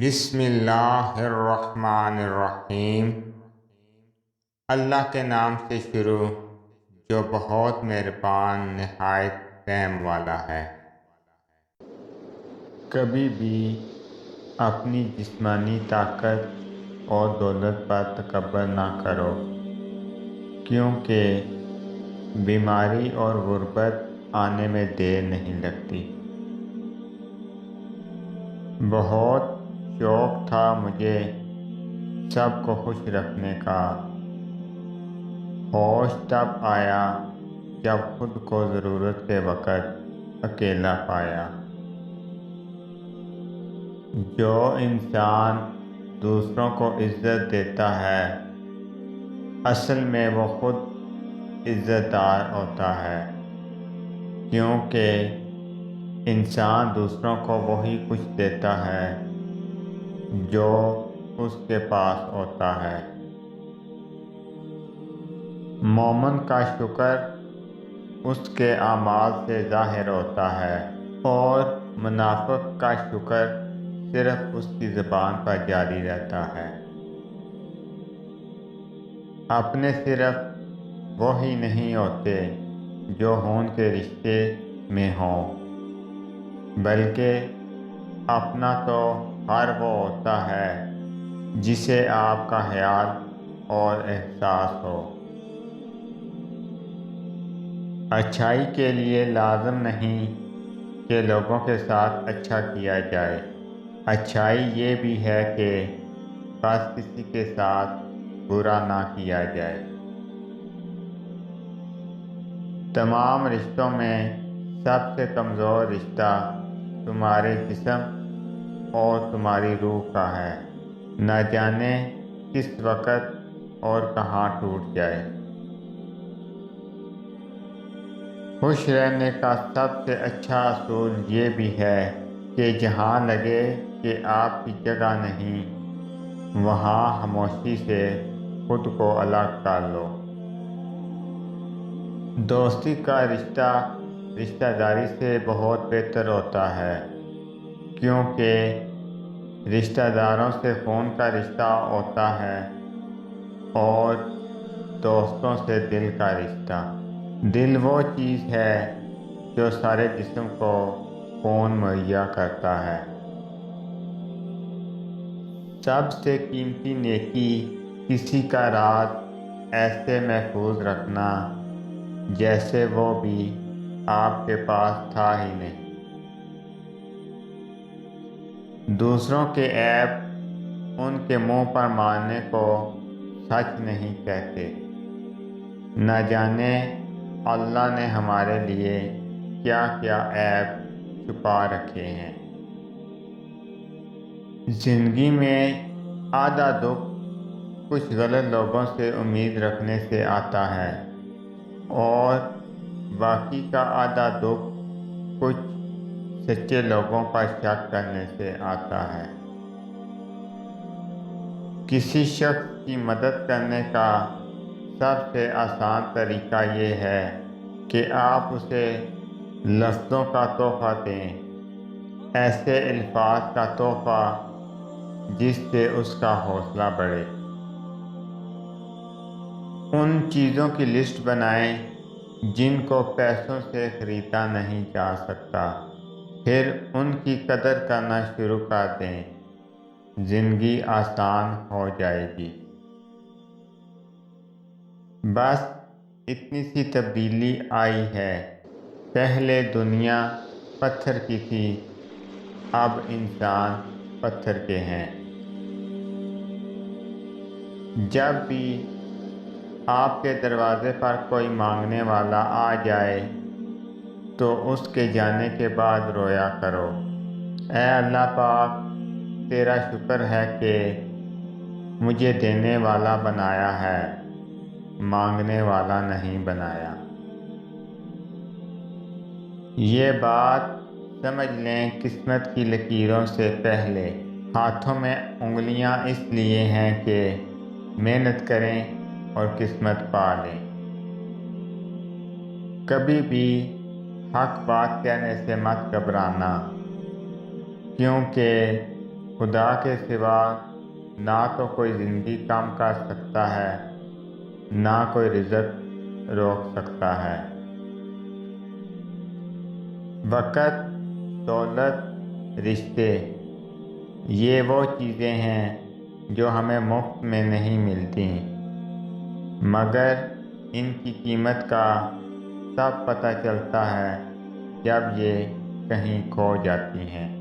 بسم اللہ الرحمن الرحیم۔ اللہ کے نام سے شروع جو بہت مہربان نہایت رحم والا ہے۔ کبھی بھی اپنی جسمانی طاقت اور دولت پر تکبر نہ کرو، کیونکہ بیماری اور غربت آنے میں دیر نہیں لگتی۔ بہت شوق تھا مجھے سب کو خوش رکھنے کا، ہوش تب آیا جب خود کو ضرورت کے وقت اکیلا پایا۔ جو انسان دوسروں کو عزت دیتا ہے اصل میں وہ خود عزت دار ہوتا ہے، کیونکہ انسان دوسروں کو وہی کچھ دیتا ہے جو اس کے پاس ہوتا ہے۔ مومن کا شکر اس کے اعمال سے ظاہر ہوتا ہے، اور منافق کا شکر صرف اس کی زبان پر جاری رہتا ہے۔ اپنے صرف وہی نہیں ہوتے جو خون کے رشتے میں ہوں، بلکہ اپنا تو ہر وہ ہوتا ہے جسے آپ کا خیال اور احساس ہو۔ اچھائی کے لیے لازم نہیں کہ لوگوں کے ساتھ اچھا کیا جائے، اچھائی یہ بھی ہے کہ بس کسی کے ساتھ برا نہ کیا جائے۔ تمام رشتوں میں سب سے کمزور رشتہ تمہارے جسم اور تمہاری روح کا ہے، نہ جانے کس وقت اور کہاں ٹوٹ جائے۔ خوش رہنے کا سب سے اچھا اصول یہ بھی ہے کہ جہاں لگے کہ آپ کی جگہ نہیں، وہاں خاموشی سے خود کو الگ کر لو۔ دوستی کا رشتہ رشتہ داری سے بہت بہتر ہوتا ہے، کیونکہ رشتہ داروں سے خون کا رشتہ ہوتا ہے اور دوستوں سے دل کا رشتہ۔ دل وہ چیز ہے جو سارے جسم کو خون مہیا کرتا ہے۔ سب سے قیمتی نیکی کسی کا راز ایسے محفوظ رکھنا جیسے وہ بھی آپ کے پاس تھا ہی نہیں۔ دوسروں کے عیب ان کے منہ پر مارنے کو سچ نہیں کہتے۔ نہ جانے اللہ نے ہمارے لیے کیا کیا عیب چھپا رکھے ہیں۔ زندگی میں آدھا دکھ کچھ غلط لوگوں سے امید رکھنے سے آتا ہے، اور باقی کا آدھا دکھ کچھ سچے لوگوں پر شک کرنے سے آتا ہے۔ کسی شخص کی مدد کرنے کا سب سے آسان طریقہ یہ ہے کہ آپ اسے لفظوں کا تحفہ دیں، ایسے الفاظ کا تحفہ جس سے اس کا حوصلہ بڑھے۔ ان چیزوں کی لسٹ بنائیں جن کو پیسوں سے خریدا نہیں جا سکتا، پھر ان کی قدر کرنا شروع کر دیں، زندگی آسان ہو جائے گی۔ بس اتنی سی تبدیلی آئی ہے، پہلے دنیا پتھر کی تھی، اب انسان پتھر کے ہیں۔ جب بھی آپ کے دروازے پر کوئی مانگنے والا آ جائے تو اس کے جانے کے بعد رویا کرو، اے اللہ پاک، تیرا شکر ہے کہ مجھے دینے والا بنایا ہے، مانگنے والا نہیں بنایا۔ یہ بات سمجھ لیں، قسمت کی لکیروں سے پہلے ہاتھوں میں انگلیاں اس لیے ہیں کہ محنت کریں اور قسمت پا لیں۔ کبھی بھی حق بات کہنے سے مت گھبرانا، کیونکہ خدا کے سوا نہ تو کوئی زندگی کام کر سکتا ہے، نہ کوئی رزق روک سکتا ہے۔ وقت، دولت، رشتے، یہ وہ چیزیں ہیں جو ہمیں مفت میں نہیں ملتی، مگر ان کی قیمت کا تب پتہ چلتا ہے جب یہ کہیں کھو جاتی ہیں۔